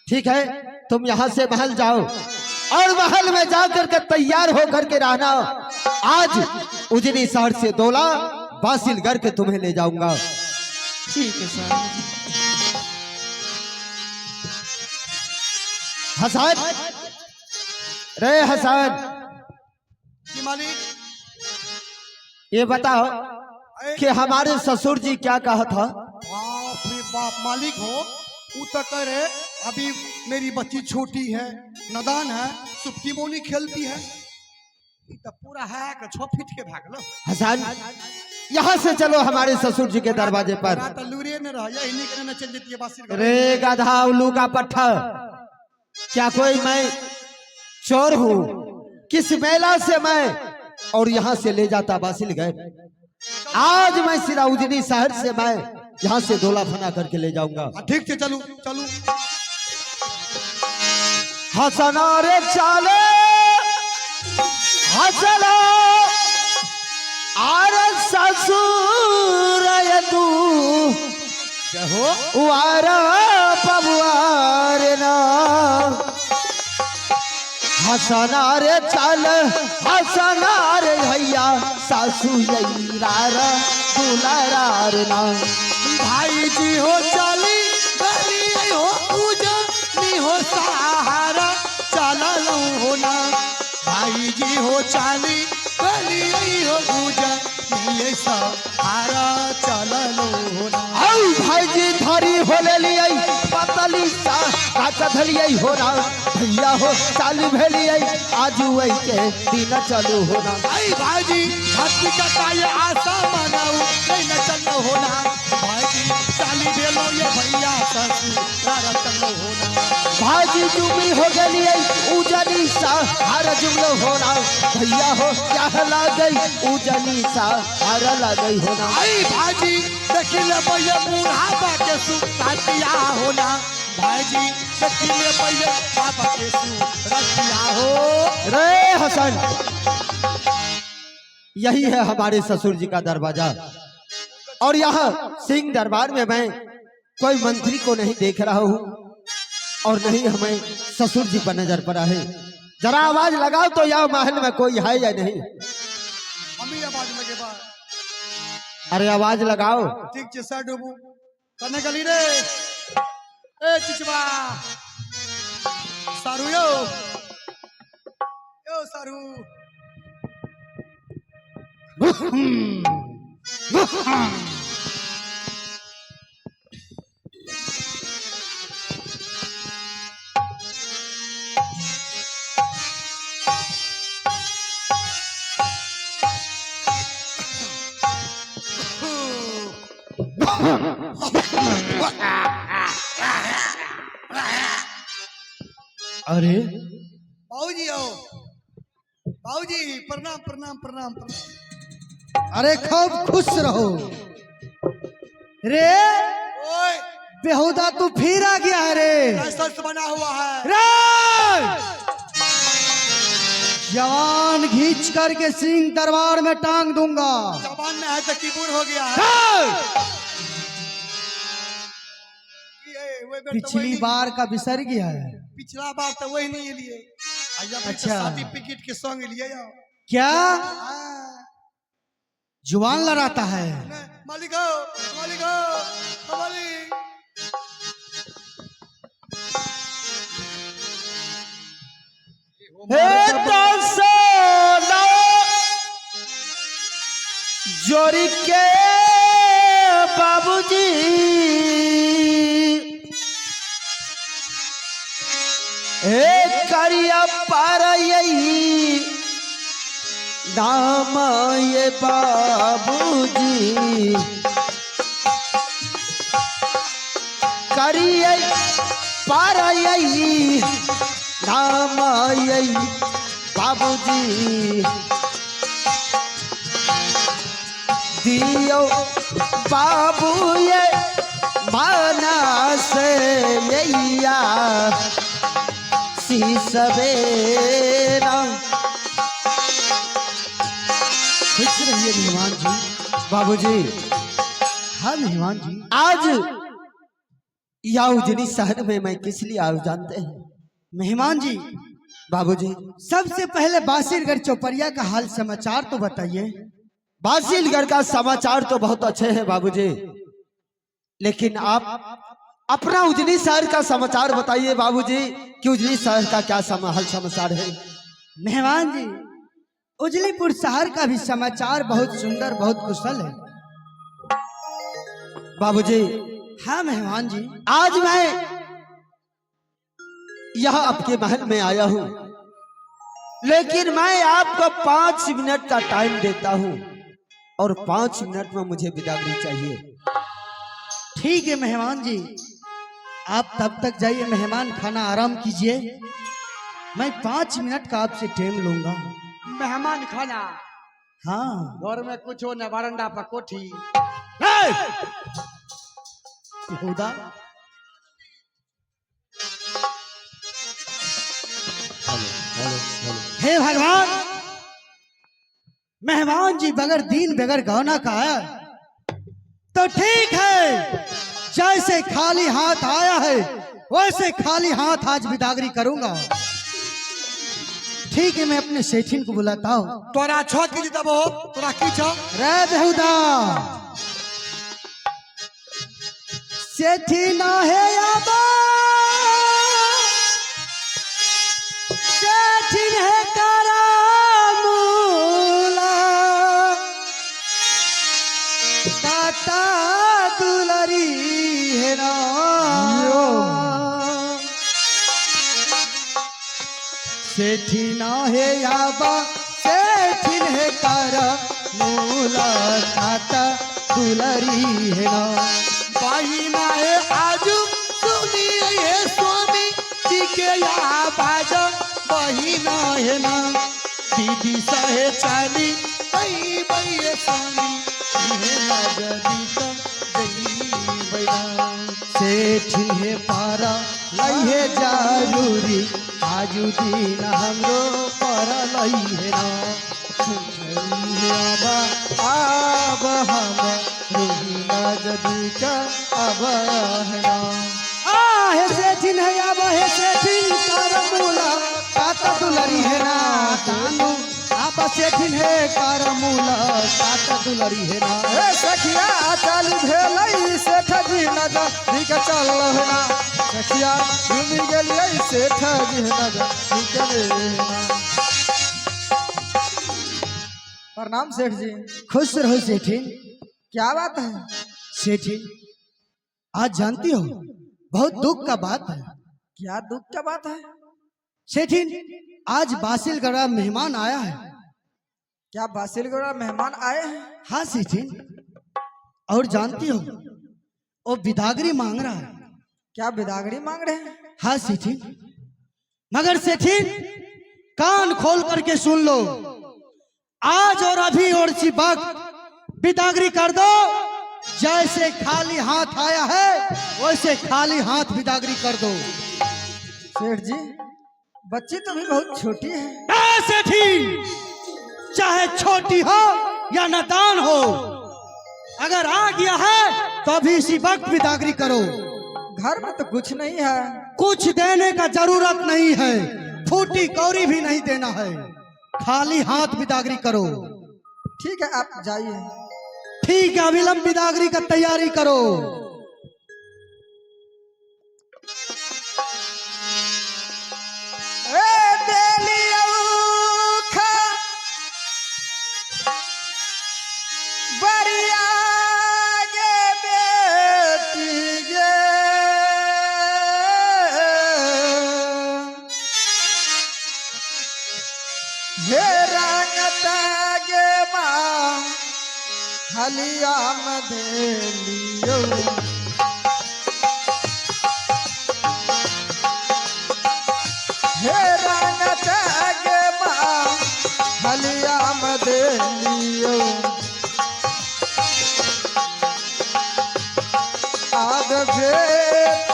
ठीक है, तुम यहाँ से महल जाओ और महल में जाकर के तैयार होकर के रहना। आज उजनी शहर से दौला बासिलगढ़ के तुम्हें ले जाऊंगा। ठीक है सर। हसन, रे हसन, जी मालिक। ये बताओ कि हमारे ससुर जी क्या कहा था? बाप रे बाप, मालिक हो वो तो कह रहे अभी मेरी बच्ची छोटी है, नादान है, सुप्ती बोली खेलती है। ये तो पूरा है कि 6 फीट के भाग लो। हसन, यहाँ से चलो हमारे ससुर जी के दरवाजे पर। तो लूरे न रह, यही निकलना चल जाती है बासिलगढ़। रे गधा उल्लू का पट्टा, क्या कोई मैं चोर हूँ? किस मेला से मैं और यहाँ से ले जाता बासिलगढ़? आज मैं सीधा उजनी शहर से मैं यहाँ से डोला फना करके ले जाऊंगा। ठीक है, चलू चलू। हसना रे चाले हसना आरे ससुर ये तू हो वारा बबुआर ना। हसना रे चल हसना रे भैया सासू यार दुलारार ना। भाई जी हो चली गली हो पूजा नी हो सहारा चला लो हो ना। भाई जी हो चली गली हो पूजा नी सहारा चला लो हो ना। आई भाई जी थारी हो ले लिया पतली सा काचा धलिया हो ना। भैया हो चालू भेलिया आज वही के दिन चालू होना। आई भाई जी भक्ति का ताये आशा मनाऊ नहीं न चलो हो ना। भाई जी चाली भेलो ये भैया ससुरारा चलो हो ना। भाई जी जुमी हो गई उजनी सा हर जुमलो होना। भैया हो क्या लग गई उजनी सा हर लग गई होना। आई भाई जी देखिले भैया बुढ़ापा के सुतातिया होना। भाई जी देखिले भैया बाबा के सुरतिया हो। रे हसन, यही है हमारे ससुर जी का दरवाजा और यहाँ सिंह दरबार में मैं कोई मंत्री को नहीं देख रहा हूँ और नहीं हमें ससुर जी पर नजर पड़ा है। जरा आवाज लगाओ तो यह महल में कोई है या नहीं? हमें आवाज लगे बा। अरे आवाज लगाओ। ठीक छे सर डूबू कने गली रे। ए चिचवा सारू यो सारू। अरे बाबूजी आओ। बाबूजी प्रणाम प्रणाम प्रणाम प्रणाम। अरे खूब खुश रहो रे। ओए बेहुदा तू फिर आ गया है रे। ऐसा बना हुआ है रे जवान खींच करके सिंह दरबार में टांग दूंगा। जवान में है तो किबूर हो गया है। पिछली बार का बिसर गया है। पिछला बार तो वही नहीं लिए। अच्छा। सर्टिफिकेट के संग लिए जाओ। क्या हाँ। जुबान लड़ाता है? मालिक हो मालिक हो मालिक। हे तो सोना जोरी के बाबूजी हे करिया पार यही नाम ये बाबूजी करिए पार यही नाम यही बाबूजी दियो बाबू ये माना से यैया सी सवेरा। खुश रहिए मेहमान जी। बाबूजी, हाँ मेहमान जी। आज या उजनी शहर में मैं किस लिए आऊँ जानते हैं मेहमान जी, बाबूजी? सबसे पहले बासिलगढ़ चौपरिया का हाल समाचार तो बताइए। बासिलगढ़ का समाचार तो बहुत अच्छे हैं बाबूजी, लेकिन आप अपना उजनी शहर का समाचार बताइए बाबूजी कि उजनी शहर का क्या हाल समाचार है। मेहमान जी, उजलीपुर शहर का भी समाचार बहुत सुंदर, बहुत कुशल है। बाबूजी हाँ मेहमान जी, आज मैं यहाँ आपके महल में आया हूँ, लेकिन मैं आपको 5 मिनट का टाइम देता हूँ और 5 मिनट में मुझे बिदागरी चाहिए। ठीक है मेहमान जी, आप तब तक जाइए मेहमान, खाना आराम कीजिए। मैं 5 मिनट का आपसे टाइम लूंगा। मेहमान खाना हाँ घर में कुछ हो न, बरंडा पर कोठी। खुदा हे भगवान, मेहमान जी बगैर दीन बगैर गहना का है तो ठीक है, जैसे खाली हाथ आया है वैसे खाली हाथ आज बिदागरी करूंगा। ठीक है, मैं अपने सेठिन को बुलाता हूँ। तोरा छो की तब हो, तोरा की छो? रे बेहुदा, सेठी ना है याबा, सेठिन है करामूला, काटा दुलरी है ना, सेठी ना है याबा, सेठिन है करामूला, काटा दुलरी है ना। बहिना है आजू सुनिए ये स्वामी जी के यहाँ बाजा। बहिना है ना दीदी सहे चाली, बई बई स्वामी सेठिन है पारा लई है जरूरी, आजू दिन हमरो पर लई है ना। आबा आब हम रोहिना जदी का अब है ना। हे सेठिन है अब हे सेठिन करमूला, काता दुलरी है ना तानू, आप सेठिन है करमूला, काता दुलरी है ना। ए सखिया चल भेलई सेठ जी नजर ठीक चल है ना। सखिया घूम गेलिए सेठ जी नजर ठीक है। प्रणाम सेठ जी। खुश रहो सेठिन। क्या बात है सेठिन, आज जानती हो बहुत दुख का बात है। क्या दुख का बात है? सेठिन, आज बासिलगढ़ मेहमान आया है। क्या बासिलगढ़ मेहमान आए हैं? हाँ सेठिन, और जानती हो वो बिदागरी मांग रहा है। क्या बिदागरी मांग रहे हैं? हाँ सेठिन, मगर सेठिन कान खोल करके सुन लो, आज और अभी और इसी वक्त बिदागरी कर दो। जैसे खाली हाथ आया है वैसे खाली हाथ बिदागरी कर दो। सेठ जी, बच्ची तो भी बहुत छोटी है। सेठी, चाहे छोटी हो या नादान हो, अगर आ गया है तो अभी इसी वक्त बिदागरी करो। घर में तो कुछ नहीं है। कुछ देने का जरूरत नहीं है, फूटी कौड़ी भी नहीं देना है, खाली हाथ बिदागरी करो। ठीक है, आप जाइए। ठीक है, अविलंब बिदागरी का तैयारी करो। हलिया मधे लियो हे रंगत गे माँ, हलिया मधे लियो आग भेट